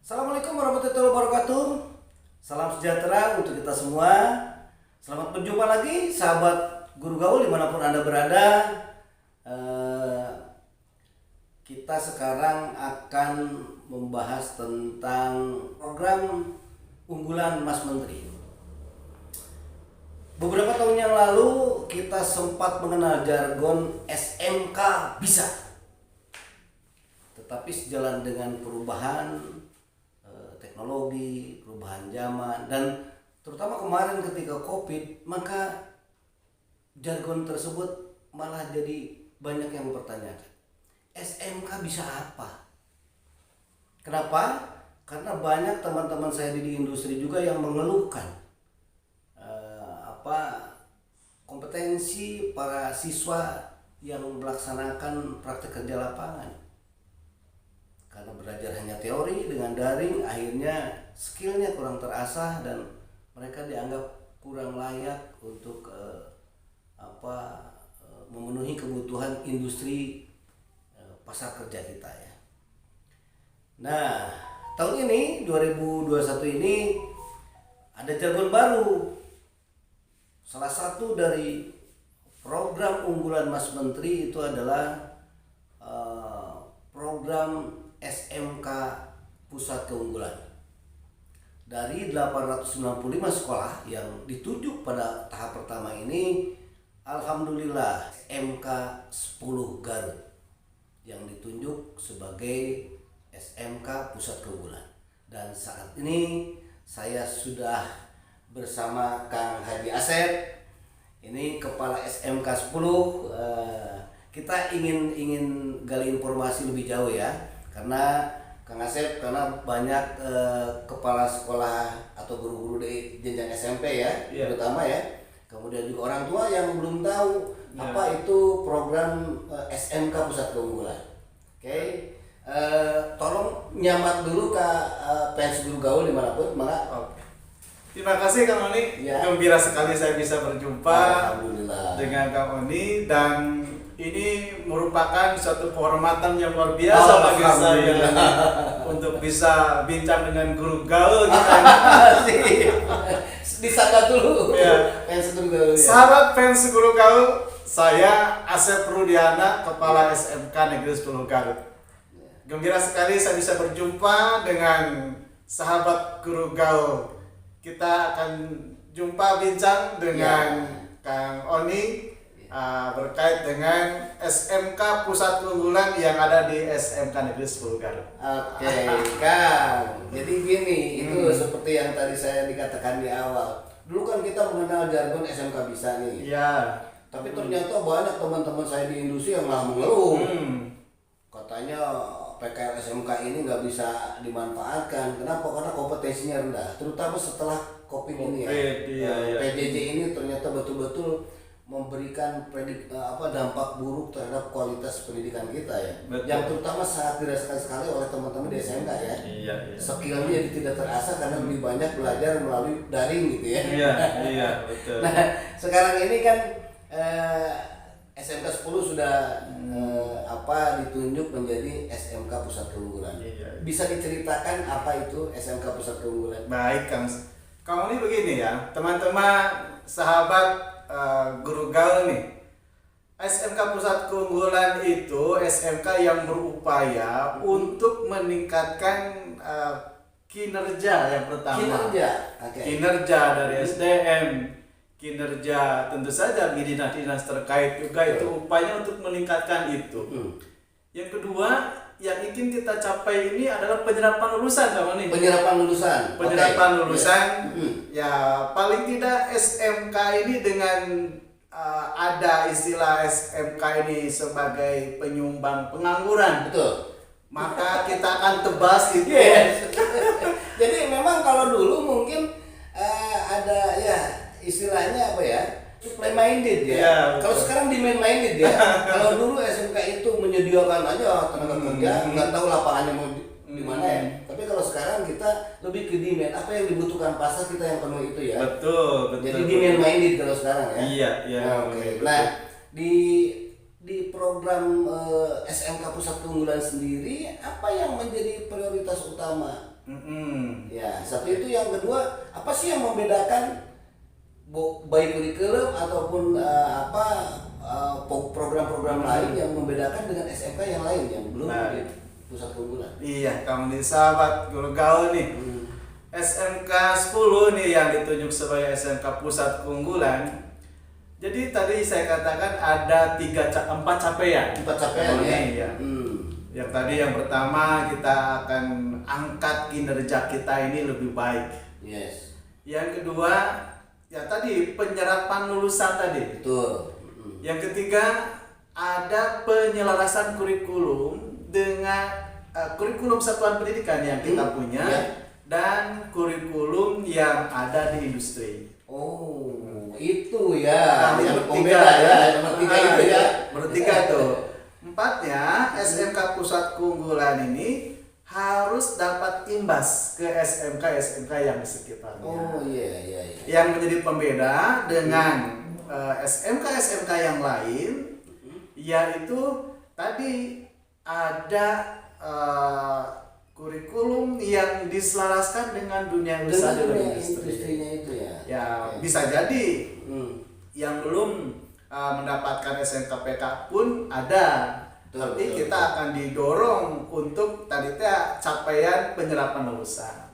Assalamualaikum warahmatullahi wabarakatuh. Salam sejahtera untuk kita semua. Selamat berjumpa lagi sahabat guru gaul dimanapun Anda berada. Kita sekarang akan membahas tentang program unggulan Mas Menteri. Beberapa tahun yang lalu kita sempat mengenal jargon SMK bisa. Tetapi sejalan dengan perubahan teknologi, perubahan zaman, dan terutama kemarin ketika COVID, maka jargon tersebut malah jadi banyak yang bertanya, SMK bisa apa? Kenapa? Karena banyak teman-teman saya di industri juga yang mengeluhkan kompetensi para siswa yang melaksanakan praktek kerja lapangan. Karena belajar hanya teori dengan daring, akhirnya skillnya kurang terasah dan mereka dianggap kurang layak untuk memenuhi kebutuhan industri pasar kerja kita ya. Nah, tahun ini 2021 ini ada jargon baru. Salah satu dari program unggulan Mas Menteri itu adalah program SMK Pusat Keunggulan. Dari 895 sekolah yang ditunjuk pada tahap pertama ini, alhamdulillah SMK 10 Garut yang ditunjuk sebagai SMK Pusat Keunggulan. Dan saat ini saya sudah bersama Kang Haji Asep, ini kepala SMK 10. Kita ingin gali informasi lebih jauh ya, karena Kang Asep, karena banyak kepala sekolah atau guru-guru di jenjang SMP ya, terutama ya, kemudian juga orang tua yang belum tahu apa itu program SMK Pusat Keunggulan. Oke. Tolong nyamat dulu ke fans guru gaul dimanapun, maka. Terima kasih Kang Oni, gembira sekali saya bisa berjumpa dengan Kang Oni, dan ini merupakan suatu kehormatan yang luar biasa bagi saya untuk bisa bincang dengan guru gaul kita. Disangka dulu ya. Fans guru gaul. Sahabat fans guru gaul, saya Asep Rudiana, kepala SMK Negeri 10 Garut. Gembira sekali saya bisa berjumpa dengan sahabat guru gaul. Kita akan jumpa bincang dengan Kang Oni berkait dengan SMK Pusat Keunggulan yang ada di SMK Negeri 10 Garut. Oke, Kang. Jadi gini, itu seperti yang tadi saya dikatakan di awal. Dulu kan kita mengenal jargon SMK bisa nih. Iya. Tapi ternyata banyak teman-teman saya di industri yang malah mengeluh. Katanya PKL SMK ini nggak bisa dimanfaatkan. Kenapa? Karena kompetensinya rendah. Terutama setelah COVID ini ya. PJJ ini ternyata betul-betul memberikan dampak buruk terhadap kualitas pendidikan kita ya. Betul. Yang terutama sangat dirasakan sekali oleh teman-teman di SMK ya. Iya. Skillnya jadi tidak terasa karena lebih banyak belajar melalui daring gitu ya. Iya, betul. Nah, sekarang ini kan SMK 10 sudah ditunjuk menjadi SMK Pusat Keunggulan. Iya. Bisa diceritakan apa itu SMK Pusat Keunggulan? Baik, Kang Oni, begini ya, teman-teman sahabat guru gaul nih. SMK Pusat Keunggulan itu SMK yang berupaya untuk meningkatkan kinerja yang pertama. Kinerja dari SDM, kinerja tentu saja di dinas-dinas terkait juga itu upaya untuk meningkatkan itu. Yang kedua yang ingin kita capai ini adalah penyerapan lulusan, Kang Oni. Penyerapan lulusan. Ya paling tidak SMK ini dengan ada istilah SMK ini sebagai penyumbang pengangguran. Betul. Maka kita akan tebas itu. Jadi memang kalau dulu mungkin ada ya istilahnya apa ya, supply minded ya. Kalau sekarang demand minded ya. Kalau dulu SMK itu menyediakan aja tenaga kerja, nggak tahu lapangannya mau di mana ya. Tapi kalau sekarang kita lebih ke demand, apa yang dibutuhkan pasar kita yang penuh itu ya. Betul. Jadi demand minded kalau sekarang ya. Iya. Oke. Nah, di program SMK Pusat Keunggulan sendiri, apa yang menjadi prioritas utama Ya, satu itu. Yang kedua, apa sih yang membedakan baik kurikulum ataupun program-program lain yang membedakan dengan SMK yang lain yang belum di pusat keunggulan? Iya, kamu nih sahabat guru gaul nih. SMK 10 nih yang ditunjuk sebagai SMK pusat keunggulan. Jadi tadi saya katakan ada 4 capaian. 4 capaian ya. Yang tadi yang pertama kita akan angkat kinerja kita ini lebih baik. Yes. Yang kedua ya tadi penyerapan lulusan tadi. Betul. Yang ketiga ada penyelarasan kurikulum dengan kurikulum satuan pendidikan yang kita punya dan kurikulum yang ada di industri. Oh, itu ya. Yang pembeda ya. Nomor 3 itu ya. Bertiga tuh. Empatnya SMK pusat keunggulan ini harus dapat imbas ke SMK yang di sekitarnya. Oh iya. Yang menjadi pembeda dengan SMK yang lain, yaitu tadi ada kurikulum yang diselaraskan dengan dunia usaha dan industrinya itu ya. Ya bisa jadi yang belum mendapatkan SMKPK pun ada. Tapi kita akan didorong untuk tadi capaian penyerapan lulusan.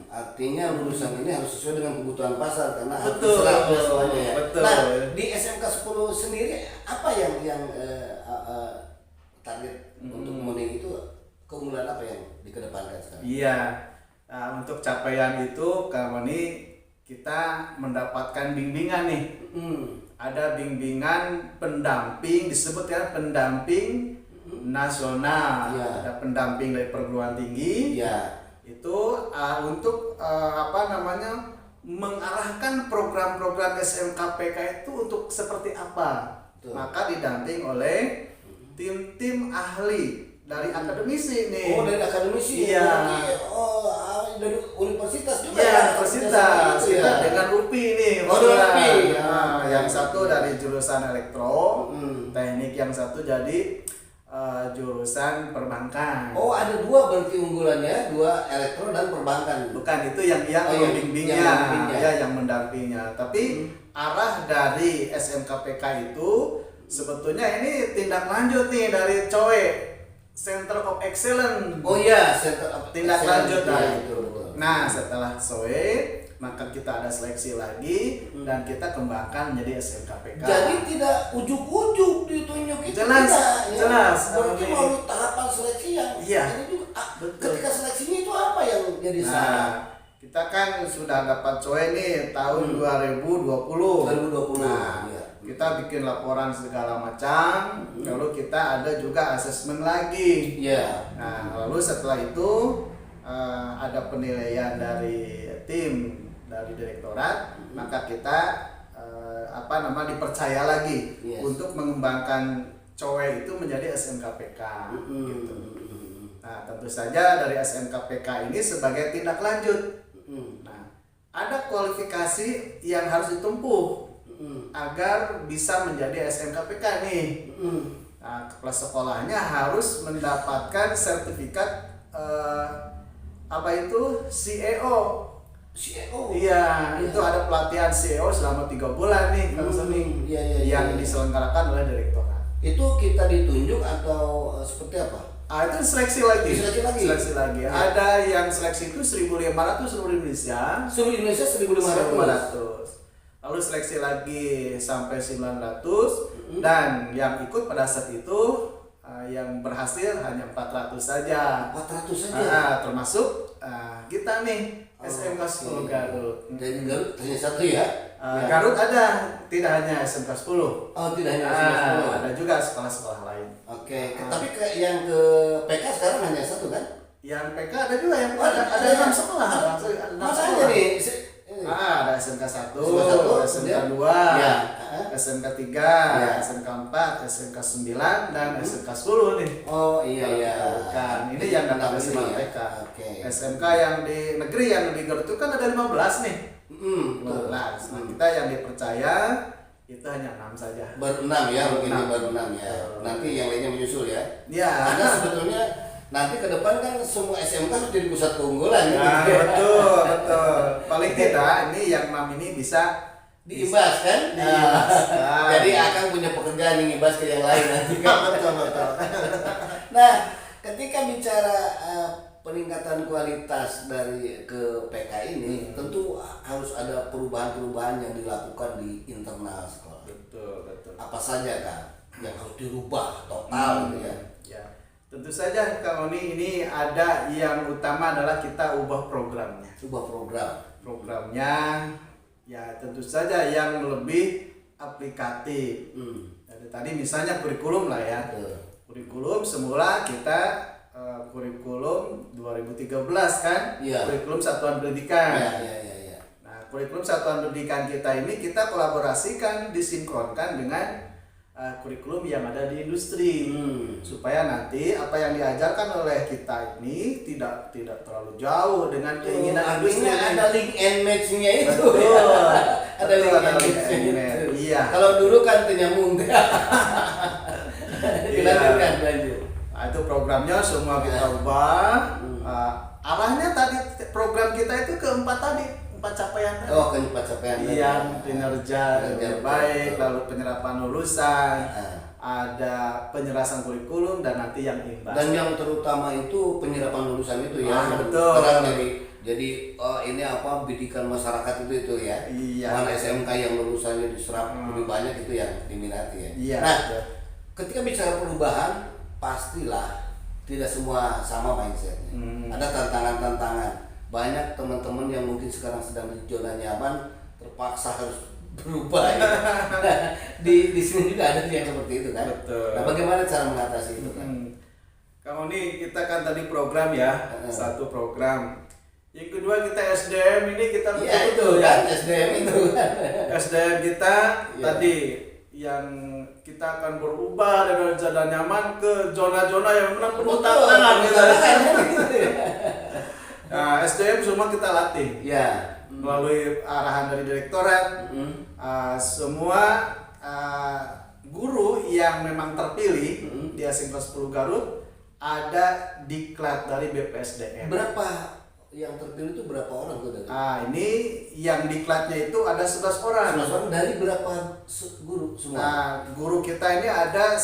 Artinya lulusan ini harus sesuai dengan kebutuhan pasar karena Betul. ya. Betul. Nah, di SMK 10 sendiri apa yang target untuk memenuhi itu, keunggulan apa yang dikedepankan sekarang? Iya. Nah, untuk capaian itu kami kita mendapatkan bimbingan nih. Ada bimbingan pendamping, disebut ya pendamping nasional. Ada pendamping dari perguruan tinggi. Itu untuk mengarahkan program-program SMKPK itu untuk seperti apa. Maka didamping oleh tim-tim ahli dari akademisi nih. Oh, dari akademisi. Iya. Dari universitas juga. Iya, universitas. Kita dengan UPI nih. UPI. Yang satu dari jurusan elektro, teknik, yang satu jadi jurusan perbankan. Oh, ada 2 berarti unggulannya, 2 elektro dan perbankan. Bukan, itu yang membimbingnya, yang mendampingnya. Tapi arah dari SMKPK itu sebetulnya ini tindak lanjut nih dari COE, Center of Excellence. Oh iya, Center of tindak Excellence. lanjut dari itu. Nah, setelah COE maka kita ada seleksi lagi dan kita kembangkan menjadi SMKPK. Jadi tidak ujuk-ujuk ditunjuk itu. Jelas. Berarti melalui tahapan seleksi yang ini juga. Ketika seleksinya itu apa yang jadi syarat? Kita kan sudah dapat COE nih tahun 2020. Nah, kita bikin laporan segala macam, lalu kita ada juga asesmen lagi. Nah, lalu setelah itu ada penilaian dari tim dari direktorat, maka kita dipercaya lagi untuk mengembangkan COE itu menjadi SMKPK gitu. Nah, tentu saja dari SMKPK ini sebagai tindak lanjut. Nah, ada kualifikasi yang harus ditempuh agar bisa menjadi SMKPK nih. Nah, kepala sekolahnya harus mendapatkan sertifikat CEO. Iya, itu ada pelatihan CEO selama 3 bulan nih, Kang Soni, yang diselenggarakan oleh direktorat. Itu kita ditunjuk atau seperti apa? Itu seleksi lagi. Ada yang seleksi itu 1.500 seluruh Indonesia. Seluruh Indonesia 1.500. Lalu seleksi lagi sampai 900 dan yang ikut pada saat itu yang berhasil hanya 400 saja. 400 saja. Termasuk kita nih SMK 10 Garut. Dan Garut hanya 1 ya? Garut ada, tidak hanya SMK 10. Oh, tidak hanya SMK 10. Ada juga sekolah-sekolah lain. Oke, tapi yang ke PK sekarang hanya 1 kan? Yang PK ada juga yang ada 6 sekolah. Masa aja nih? Ada SMK 1, SMK 2, SMK 3, SMK 4, SMK 9, dan SMK 10 nih. Oh iya. Bukan, ini yang dapat SMK. SMK yang di negeri yang di Garut itu kan ada 15 nih. 15. Nah, kita yang dipercaya itu hanya 6 saja. Baru 6 ya, mungkin baru 6 ya. Nanti yang lainnya menyusul ya. Ya. Karena sebetulnya nanti ke depan kan semua SMK harus jadi pusat keunggulan. Nah, gitu. betul, betul. Paling tidak ini yang 6 ini bisa Diimbas kan? diimbaskan. Jadi akan punya pekerjaan yang imbas ke yang lain nanti kan. betul, betul. Nah, ketika bicara peningkatan kualitas dari ke PK ini, tentu harus ada perubahan-perubahan yang dilakukan di internal sekolah. Betul, betul. Apa saja kan yang harus dirubah total gitu ya? Ya, tentu saja Kang Oni, ini ada yang utama adalah kita ubah programnya. Ubah program. Programnya ya tentu saja yang lebih aplikatif. Jadi tadi misalnya kurikulum lah ya. Betul. Kurikulum semula kita kurikulum 2013 kan, Iya. kurikulum satuan pendidikan. Ya. Nah, kurikulum satuan pendidikan kita ini kita kolaborasikan, disinkronkan dengan kurikulum yang ada di industri, supaya nanti apa yang diajarkan oleh kita ini tidak terlalu jauh dengan keinginan industri. Artinya ada link and match-nya itu. Betul. Ada Betul, link ada and link match-nya and itu. match. Iya. Kalau dulu kan penyambung. Dilanjutkan, lanjut. Nah, itu programnya semua kita ubah. Arahnya tadi program kita itu keempat tadi, 4 capaian tadi. Oh, pencapaian. Iya, kinerja yang baik, lalu penyerapan lulusan, Ah. ada penyelesaian kurikulum dan nanti yang imbas. Dan yang terutama itu penyerapan lulusan itu ya. Betul. Sekarang jadi ini apa bidikan masyarakat itu ya. Iya. Mana SMK yang lulusannya diserap lebih banyak itu yang diminati ya. Iya. Nah, ketika bicara perubahan pastilah tidak semua sama mindsetnya. Ada tantangan-tantangan. Banyak teman-teman yang mungkin sekarang sedang di zona nyaman terpaksa harus berubah. Ya. di sini juga ada yang seperti itu kan. Betul. Nah, bagaimana cara mengatasi itu kan? Kamu nih kita kan tadi program ya, satu program. Yang kedua kita SDM ini kita Iya itu kan SDM itu kan. SDM kita Iya. tadi yang kita akan berubah dari zona nyaman ke zona-zona yang benar penuh tantangan. Nah, SDM semua kita latih Ya. melalui arahan dari direktorat. Semua guru yang memang terpilih di Asinkron 10 Garut ada diklat dari BPSDM. Berapa yang terpilih itu berapa orang tuh dari? Ini yang diklatnya itu ada 11 orang. 11 orang dari berapa guru semua? Nah, guru kita ini ada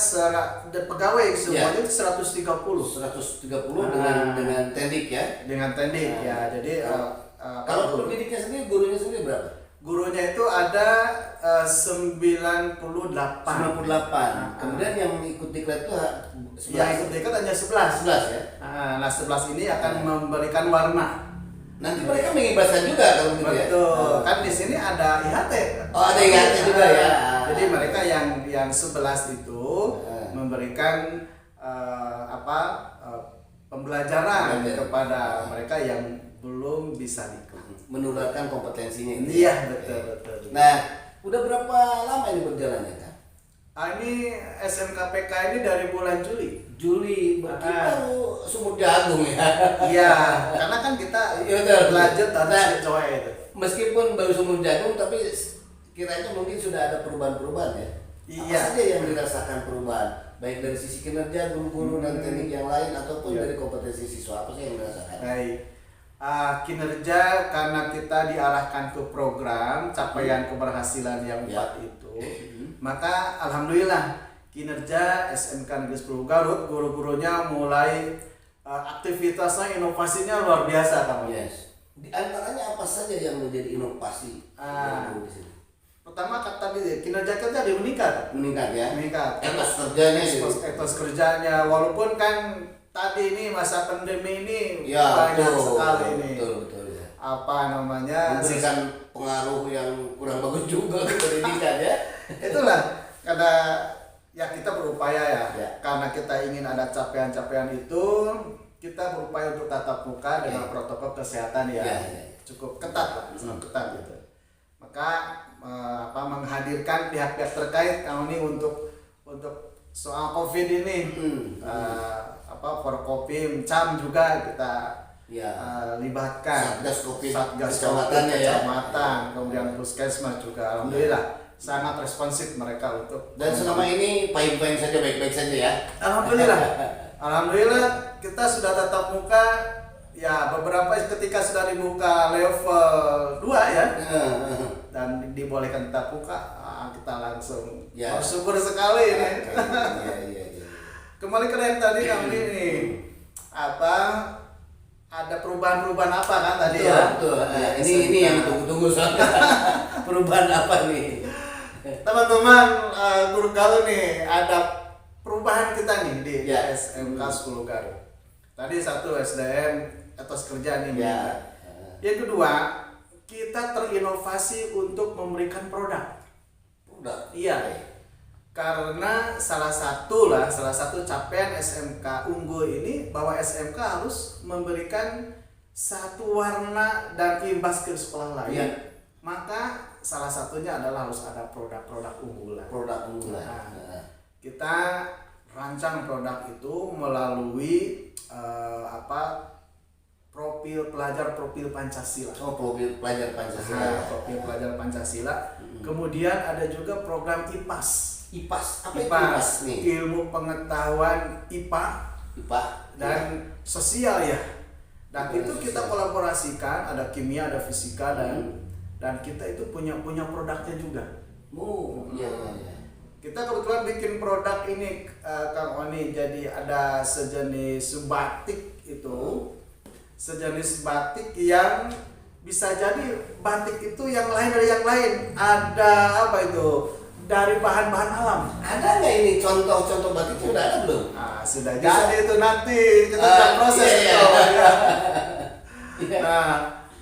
pegawai semuanya itu 130. 130 dengan tendik ya. Dengan tendik ya. Jadi Kalau pendidiknya sendiri gurunya sendiri berapa? gurunya itu ada 98. 98. Kemudian yang ikut diklat itu 11. Yang ikut diklat hanya 11. 11 ya. Nah, 11 ini akan memberikan warna. Nanti mereka mengibaskan juga kalau gitu ya. Betul. Kan di sini ada IHT. Oh, ada IHT juga ya. Jadi mereka yang 11 itu memberikan pembelajaran kepada mereka yang belum bisa diklat. Menularkan kompetensinya ini. Iya, betul. Nah, udah berapa lama ini berjalannya kan? Ini SMKPK ini dari bulan Juli. Juli berarti baru sumur jagung ya. Iya, karena kan kita lanjut harus coba itu. Meskipun baru sumur jagung tapi kiranya mungkin sudah ada perubahan-perubahan ya. Iya. Apa saja yang dirasakan perubahan? Baik dari sisi kinerja guru-guru dan teknik yang lain ataupun dari kompetensi siswa, apa sih yang dirasakan? Baik. Kinerja karena kita diarahkan ke program capaian keberhasilan yang 4 itu, maka alhamdulillah kinerja SMK Negeri 10 Garut guru-gurunya mulai aktivitasnya inovasinya luar biasa kamu. Yes. Di antaranya apa saja yang menjadi inovasi dari di sini? Pertama kata kinerja kita meningkat. Meningkat ya. Meningkat. Etos kerjanya Etos kerjanya walaupun kan tadi ini masa pandemi ini ya, banyak sekali ini. Betul ya. Apa namanya? Memberikan pengaruh yang kurang bagus juga ke pendidikan ya. Itulah karena ya kita berupaya ya. Karena kita ingin ada capaian-capaian itu, kita berupaya untuk tatap muka dengan protokol kesehatan ya. Cukup ketat lah, sangat ketat gitu. Maka menghadirkan pihak-pihak terkait kami untuk soal COVID ini. Forkopim, CAM juga kita libatkan. Satgas COVID kecamatan, kemudian puskesmas juga. Alhamdulillah sangat responsif mereka untuk. Dan selama ini fine-fine saja, baik-baik saja ya. Alhamdulillah. Alhamdulillah kita sudah tatap muka ya, beberapa ketika sudah dibuka level 2 ya dan dibolehkan tatap muka, kita langsung Ya. bersyukur sekali ini. Iya. Kembali ke yang tadi kami ini ada perubahan-perubahan apa kan tadi ya? Betul. Nah, ini yang tunggu-tunggu soalnya. Perubahan apa nih? Teman-teman, Guru Galuh nih ada perubahan kita nih di Ya. SMK 10 Garut. Tadi satu SDM etos kerja nih. Ya. Yang kedua, kita terinovasi untuk memberikan produk. Udah. Iya. Karena salah satu capaian SMK unggul ini bahwa SMK harus memberikan satu warna dan imbas ke sekolah lain. Iya. Maka salah satunya adalah harus ada produk-produk unggulan. Produk unggulan. Nah, kita rancang produk itu melalui profil Pancasila. Oh, profil pelajar Pancasila. Nah, profil pelajar Pancasila. Kemudian ada juga program IPAS. IPAS. Apa itu IPAS IPAS nih? ilmu pengetahuan IPA IPA dan sosial ya. Dan IPA itu dan kita sosial. kolaborasikan, ada kimia, ada fisika dan kita itu punya produknya juga. Oh, iya. Kita kebetulan bikin produk ini Kang Oni, jadi ada sejenis batik itu. Sejenis batik yang bisa jadi batik itu yang lain dari yang lain. Ada apa itu? Dari bahan-bahan alam. Ada nggak ini contoh-contoh batik sudah ada belum? Sudah Bisa. jadi itu nanti kita sedang proses iya. itu. Ya. Iya. Nah,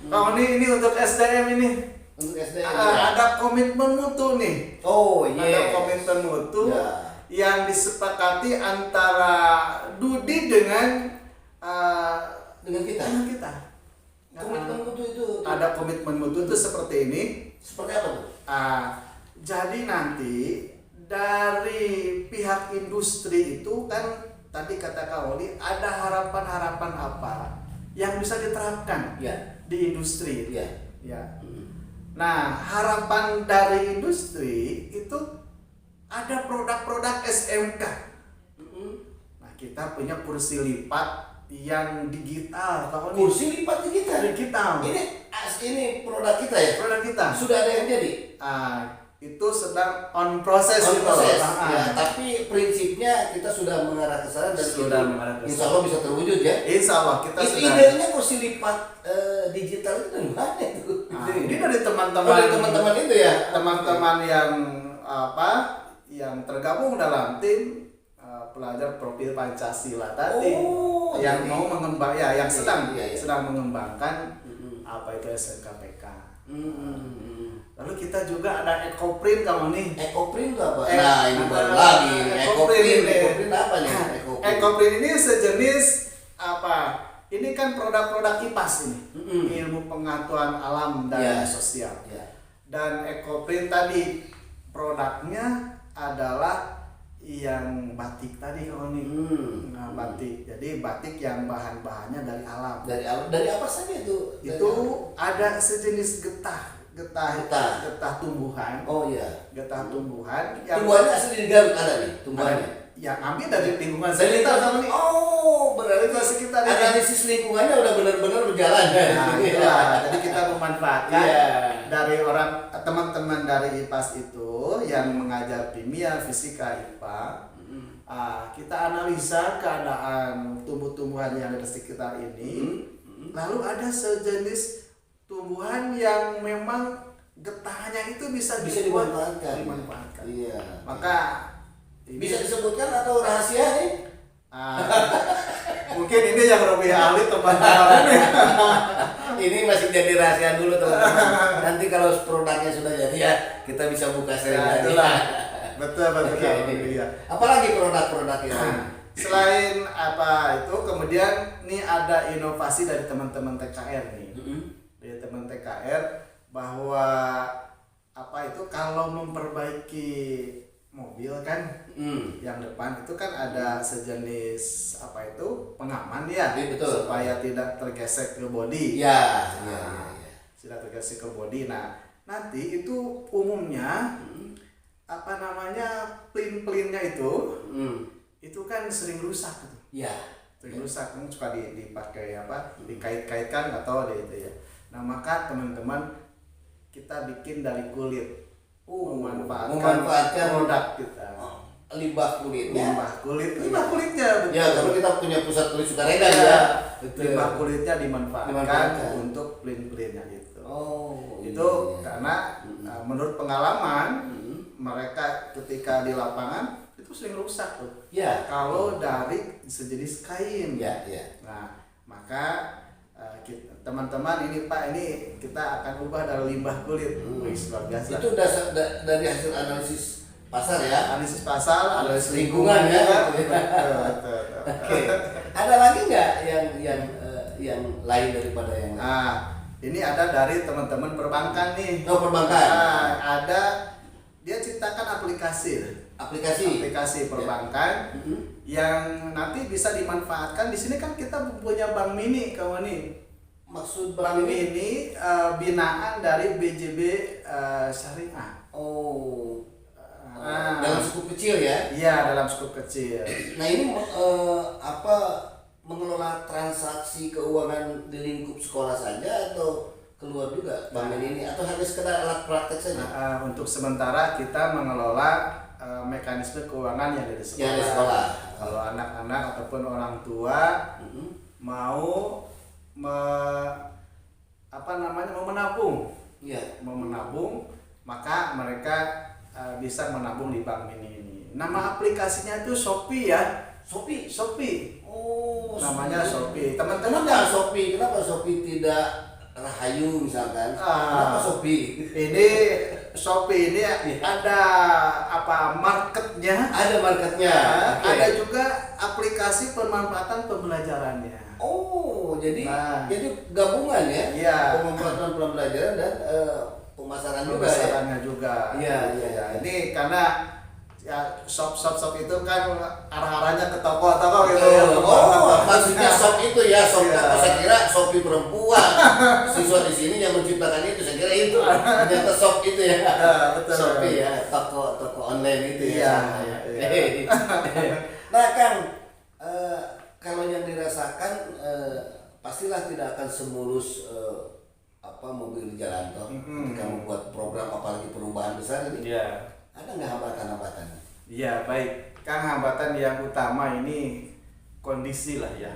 Kang Oni ini untuk SDM ini Untuk SDM. ada komitmen mutu nih. Oh, iya. Ada komitmen mutu Ya. yang disepakati antara Dudi dengan Dengan kita. Komitmen mutu itu Ada komitmen mutu itu seperti ini. seperti apa tuh? Jadi nanti dari pihak industri itu kan tadi kata Kak Oli ada harapan-harapan apa yang bisa diterapkan Ya. di industri. Iya. Ya. Nah, harapan dari industri itu ada produk-produk SMK. Nah, kita punya kursi lipat yang digital, Kak Oli. Kursi lipat digital. Digital. Ini produk kita ya. Produk kita. Sudah ada yang jadi. Itu sedang on proses On gitu. proses. Ya, tapi prinsipnya kita sudah mengarah ke sana dan Sudah itu mengarah ke insya sana. Allah bisa terwujud ya. Insya Allah kita Itu sudah. idenya kursi lipat digital itu dari mana itu? Ini dari teman-teman. Dari teman-teman itu ya. Teman-teman yang tergabung dalam tim pelajar profil Pancasila tadi. Oh, yang jadi- mau mengembang yang sedang Iya. sedang mengembangkan apa itu SMKPK. Lalu kita juga ada ekoprint kamu nih. Ekoprint itu apa? Eh, Nah, ini baru ada lagi. ekoprint ini. Ekoprint apa nih? Ekoprint ini sejenis apa? Ini kan produk-produk IPAS ini. Ilmu pengetahuan alam dan Ya. sosial. Ya. Dan ekoprint tadi produknya adalah yang batik tadi kalau nih. Nah, batik. Jadi batik yang bahan-bahannya dari alam. Dari apa saja itu? Itu ada sejenis getah tumbuhan. Oh iya. Getah tumbuhan yang Tumbuhannya asli di Garut ada nih tumbuhannya. yang ambil dari lingkungan Dari sekitar sama nih. Oh, berarti Lingkungan sekitar ini. analisis lingkungannya udah benar-benar berjalan ya. Nah, itulah. Jadi kita memanfaatkan Iya. dari teman-teman dari IPAS itu yang mengajar kimia, fisika, IPA. Kita analisa keadaan tumbuh-tumbuhan yang ada di sekitar ini. Lalu ada sejenis tumbuhan yang memang getahnya itu bisa dimanfaatkan. dimanfaatkan. Iya. Maka Bisa disebutkan atau rahasia nih? mungkin ini yang lebih ahli teman-teman ini. Ini masih jadi rahasia dulu teman-teman. Nanti kalau produknya sudah jadi ya kita bisa buka seri Ya, lagi. itulah. Betul. Oke. Iya. Apalagi produk-produk ini? Selain apa itu, kemudian nih ada inovasi dari teman-teman TKR nih. Dari teman TKR bahwa apa itu kalau memperbaiki mobil kan yang depan itu kan ada sejenis apa itu pengaman ya, Betul. supaya tidak tergesek ke bodi. Ya. Tidak tergesek ke bodi. Nah, nanti itu umumnya apa namanya plin-plinnya itu kan sering rusak gitu. Ya. Sering rusak kan suka dipakai apa? Dikait-kaitkan atau itu ya. Nah, maka teman-teman kita bikin dari kulit. Memanfaatkan produk kita. Limbah kulitnya. Limbah kulitnya betul. Ya, karena kita punya pusat kulit Sukaregang Ya, ya. Betul. limbah kulitnya dimanfaatkan untuk plin-plinnya gitu. Itu karena menurut pengalaman mereka ketika di lapangan itu sering rusak tuh. Ya. Kalau dari sejenis kain. Ya, ya. Nah, maka teman-teman ini Pak, ini kita akan ubah dari limbah kulit. Wih, luar biasa. Itu dari hasil analisis pasar ya. Analisis pasar, analisis lingkungan ya. Betul. Oke. Ada lagi nggak yang lain daripada yang lain? Nah, ini ada dari teman-teman perbankan nih. Oh, perbankan. Nah, ada dia ciptakan aplikasi perbankan yang nanti bisa dimanfaatkan. Di sini kan kita punya bank mini kawan nih. Maksud Bank mini binaan dari BJB Syariah. Dalam skup kecil ya? Iya, dalam skup kecil. Nah, ini mengelola transaksi keuangan di lingkup sekolah saja atau keluar juga bank ini atau hanya sekedar alat praktek saja? Untuk sementara kita mengelola mekanisme keuangan yang ada di sekolah. Yang di sekolah. Kalau anak-anak ataupun orang tua mau mau menabung, maka mereka bisa menabung di bank ini. Nama aplikasinya itu Shopee ya. Shopee. Namanya Shopee. Teman-teman Kenapa Shopee tidak Rahayu misalkan? Kenapa Shopee? Ini Shopee ini ada marketnya? Ada marketnya. Okay. Ada juga aplikasi pemanfaatan pembelajarannya. Jadi gabungan ya? Iya. Pemanfaatan pembelajaran dan pemasarannya juga. Iya. Ini karena ya shop itu kan arah-arahnya ke toko-toko gitu ya. Maksudnya shop itu ya, saya kira Shopee perempuan. Siswa di sini yang menciptakan itu, saya kira itu. Ternyata shop itu ya. Betul. Shopee ya, toko online itu ya. Iya. Nah, Kang, kalau yang dirasakan pastilah tidak akan semulus mobil di jalan toh ketika membuat program apalagi perubahan besar ini. Iya. Ada nggak hambatan-hambatan? Iya, baik. Kang, hambatan yang utama ini kondisi lah ya.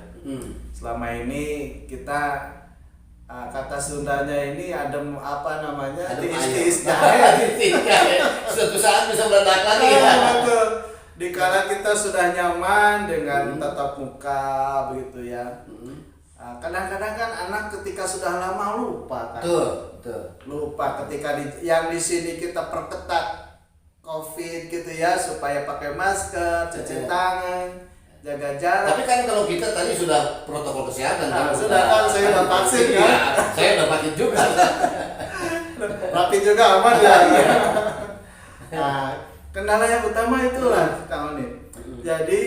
Selama ini kita kata Sundanya ini adem tiis-tiis jahe. Suatu saat bisa meledak lagi ya. Betul. Dikala kita sudah nyaman dengan tatap muka begitu ya. Kadang-kadang kan anak ketika sudah lama lupa kan. Betul. Lupa ketika yang di sini kita perketat COVID gitu ya, supaya pakai masker, cuci tangan, jaga jarak. Tapi kan kalau kita tadi sudah protokol kesehatan sudah kan, saya udah vaksin kan. Saya udah vaksin juga. Rapid juga aman ya. Nah, kendala yang utama itulah kawan nih. Jadi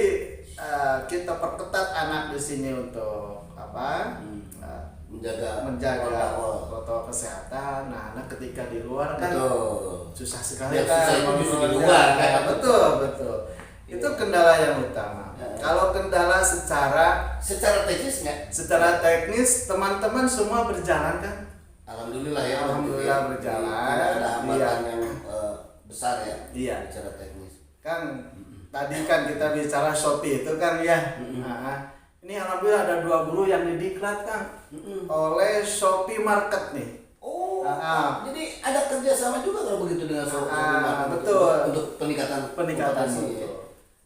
kita perketat anak di sini untuk menjaga protokol kesehatan. Nah, anak ketika di luar kan susah sekali kan. Di luar kan. Betul. Itu kendala yang utama. Kalau kendala secara teknis nggak? Secara teknis teman-teman semua berjalan kan? Alhamdulillah ya. Alhamdulillah berjalan. Tidak ada hambatan yang besar ya. Iya. Secara teknis. Kan tadi kan kita bicara Shopee itu kan ya. Ini alhamdulillah ada 2 guru yang didiklat kan oleh Shopee Market nih. Jadi ada kerjasama juga kalau begitu dengan Shopee Market. Betul. Untuk peningkatan itu.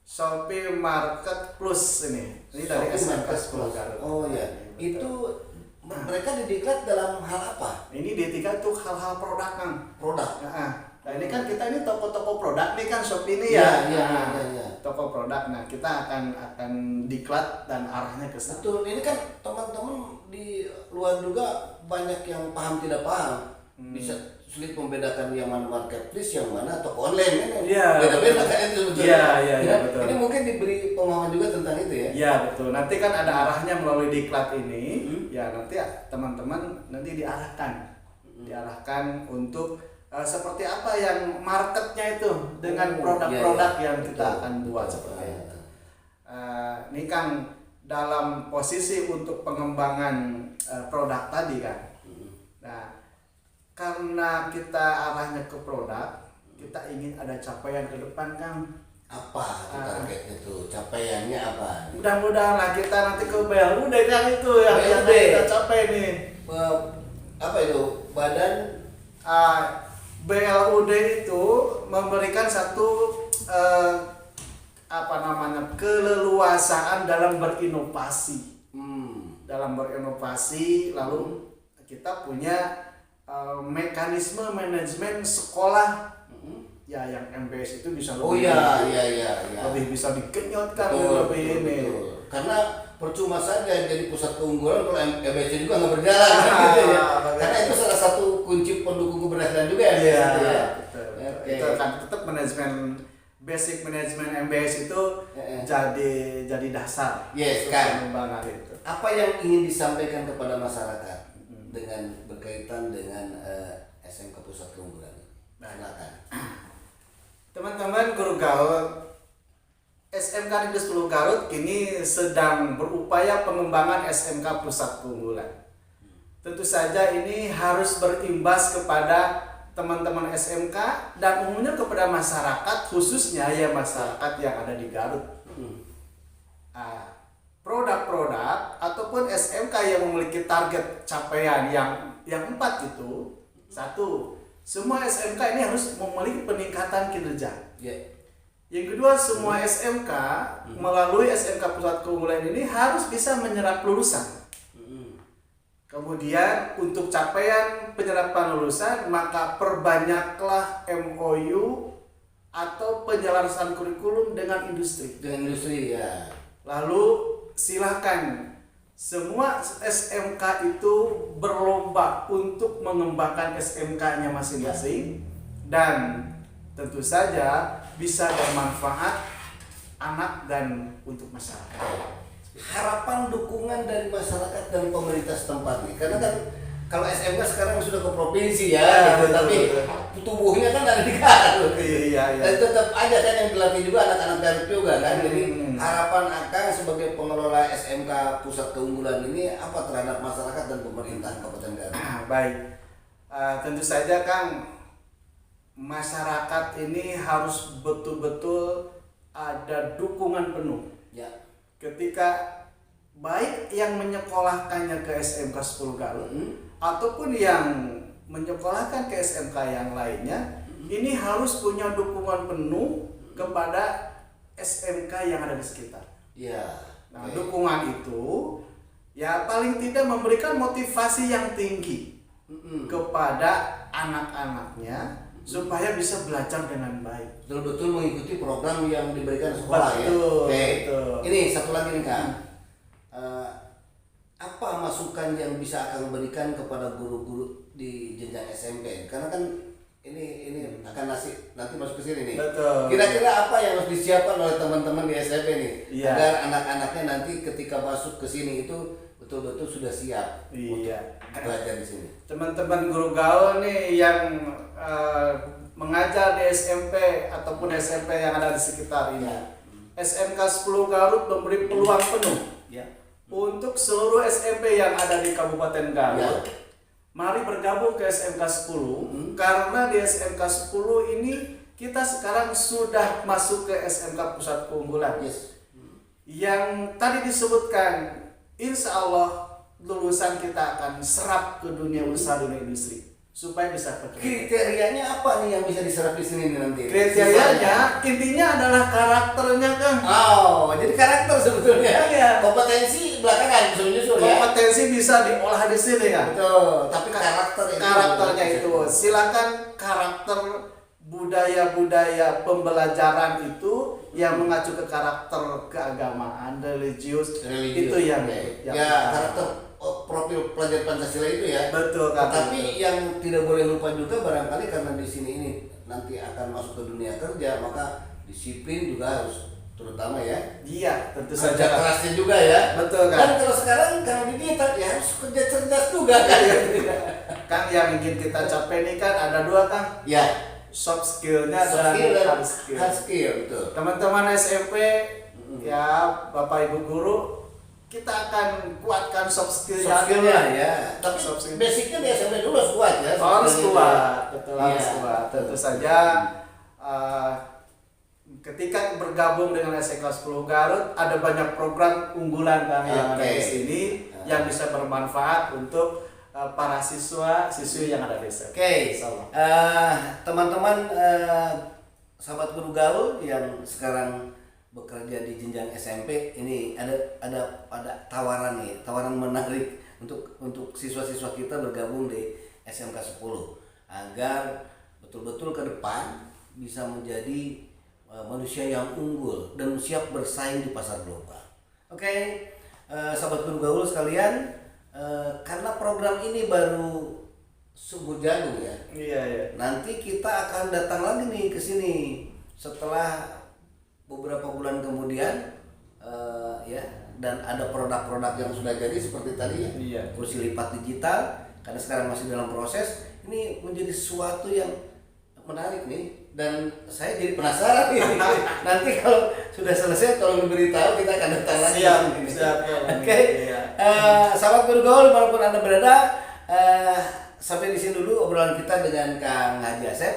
Shopee Market Plus ini dari SMK Plus. Oh ya. Itu mereka didiklat dalam hal apa? Ini didiklat tuh hal-hal produk kan. Nah, ini kan kita ini toko-toko produk nih kan Shopee ini ya. Iya. Toko produk. Nah, kita akan diklat dan arahnya ke sana. Betul. Ini kan teman-teman di luar juga banyak yang paham tidak paham. Bisa sulit membedakan yang mana marketplace, yang mana toko online kan. Iya. Beda-beda kan itu betul. Iya, betul. Ini mungkin diberi pemahaman juga tentang itu ya. Iya, betul. Nanti kan ada arahnya melalui diklat ini. Ya, nanti teman-teman nanti diarahkan untuk seperti apa yang marketnya itu dengan produk-produk yang kita akan buat seperti itu. ini kan dalam posisi untuk pengembangan produk tadi kan. Nah, karena kita arahnya ke produk, kita ingin ada capaian ke depan kan. Apa targetnya tuh? Capaiannya apa? Mudah-mudahan lah kita nanti ke BLUD kan itu yang BLUD. kita capai nih. Apa itu? Badan BLUD itu memberikan satu keleluasaan dalam berinovasi. Dalam berinovasi, lalu kita punya mekanisme manajemen sekolah. Ya, yang MBS itu bisa lebih lebih bisa dikenyotkan lebih ini. Karena percuma saja jadi pusat keunggulan kalau MBS juga nggak berjalan gitu ya. Karena itu salah satu kunci pendukung keberhasilan juga ya. Betul. Itu kan tetap manajemen basic manajemen MBS itu jadi dasar pengembangan itu. Apa yang ingin disampaikan kepada masyarakat dengan berkaitan dengan SMK Pusat Keunggulan? Silakan. Teman-teman guru Garut, SMK Negeri 10 Garut kini sedang berupaya pengembangan SMK Pusat Keunggulan. Tentu saja ini harus berimbas kepada teman-teman SMK dan umumnya kepada masyarakat, khususnya ya masyarakat yang ada di Garut. Produk-produk ataupun SMK yang memiliki target capaian yang 4 itu, satu, semua SMK ini harus memiliki peningkatan kinerja. Yang kedua, semua SMK melalui SMK Pusat Keunggulan ini harus bisa menyerap lulusan. Kemudian untuk capaian penyerapan lulusan, maka perbanyaklah MOU atau penyelarasan kurikulum dengan industri. Dengan industri ya. Lalu silahkan semua SMK itu berlomba untuk mengembangkan SMK-nya masing-masing dan tentu saja bisa bermanfaat anak dan untuk masyarakat. Harapan dukungan dari masyarakat dan pemerintah setempat nih, karena kan kalau SMK sekarang sudah ke provinsi ya, gitu, tapi tubuhnya kan ada di Garut. Dan tetap aja kan yang dilatih juga anak-anak Garut juga kan. Jadi harapan Akang sebagai pengelola SMK Pusat Keunggulan ini apa terhadap masyarakat dan pemerintah Kabupaten Garut? Baik, tentu saja Kang, masyarakat ini harus betul-betul ada dukungan penuh. Ya. Ketika baik yang menyekolahkannya ke SMK 10 Garut ataupun yang menyekolahkan ke SMK yang lainnya, ini harus punya dukungan penuh kepada SMK yang ada di sekitar. Nah, dukungan itu ya paling tidak memberikan motivasi yang tinggi kepada anak-anaknya supaya bisa belajar dengan baik. Betul-betul mengikuti program yang diberikan sekolah. Betul. Ini satu lagi nih Kang. Apa masukan yang bisa Akang berikan kepada guru-guru di jenjang SMP? Karena kan ini akan nanti masuk ke sini nih. Betul. Kira-kira apa yang harus disiapkan oleh teman-teman di SMP nih agar Iya. anak-anaknya nanti ketika masuk ke sini itu betul-betul sudah siap untuk belajar di sini. Teman-teman guru gaul nih yang mengajar di SMP ataupun SMP yang ada di sekitar ini. SMK 10 Garut memberi peluang penuh untuk seluruh SMP yang ada di Kabupaten Garut. Mari bergabung ke SMK 10 karena di SMK 10 ini kita sekarang sudah masuk ke SMK Pusat Keunggulan. Yang tadi disebutkan, insya Allah lulusan kita akan serap ke dunia usaha dunia industri supaya bisa bekerja. Kriterianya apa nih yang bisa diserap di sini nih nanti? Kriterianya intinya adalah karakternya kan. Jadi karakter sebetulnya. Kompetensi belakangan nyusul ya. Kompetensi bisa diolah di sini kan. Betul. Tapi karakternya itu. Silakan karakter budaya-budaya pembelajaran itu yang mengacu ke karakter keagamaan, religius. Itu yang karakter profil pelajar Pancasila itu ya. Betul. Tapi yang tidak boleh lupa juga barangkali karena di sini ini nanti akan masuk ke dunia kerja, maka disiplin juga harus terutama ya. Iya, tentu Kerja saja. kerasnya juga ya. Betul kan. Dan kalau sekarang kalau di digital ya harus kerja cerdas juga kan. Kan yang ingin kita capai ini kan ada dua kan. Ya. Soft skill-nya dan hard skill. Hard skill betul. Teman-teman SMP ya Bapak Ibu guru, kita akan kuatkan soft skill Skillnya ya. Tapi soft skill. basicnya di SMP dulu harus kuat ya. Harus skillnya kuat, itu. betul, Iya. harus kuat. Tentu saja ketika bergabung dengan SMK 10 Garut ada banyak program unggulan kami yang ada di Oke. sini yang bisa bermanfaat untuk para siswi yang ada di sini. Oke, Insyaallah. teman-teman sahabat guru gaul yang sekarang bekerja di jenjang SMP, ini ada tawaran nih, tawaran menarik untuk siswa-siswa kita bergabung di SMK 10 agar betul-betul ke depan bisa menjadi manusia yang unggul dan siap bersaing di pasar global. Oke, sahabat guru gaul sekalian, karena program ini baru sumber jagung ya. Iya, iya. Nanti kita akan datang lagi nih ke sini setelah beberapa bulan kemudian ya, dan ada produk-produk yang sudah jadi seperti tadi ya. Iya. Kursi lipat digital karena sekarang masih dalam proses. Ini menjadi sesuatu yang menarik nih dan saya jadi penasaran nih. Nanti kalau sudah selesai tolong diberitahu, kita akan datang lagi. Siap. Oke. Iya. Sahabat guru gaul dimanapun Anda berada, sampai di sini dulu obrolan kita dengan Kang Haji Asep.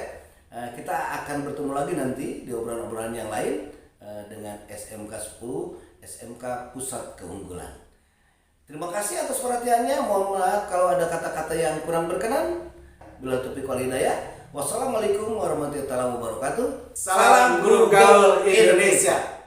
Kita akan bertemu lagi nanti di obrolan-obrolan yang lain dengan SMK 10, SMK Pusat Keunggulan. Terima kasih atas perhatiannya. Mohon maaf kalau ada kata-kata yang kurang berkenan. Bila taufiq wal hidayah. Wassalamualaikum warahmatullahi wabarakatuh. Salam Guru Gaul Indonesia.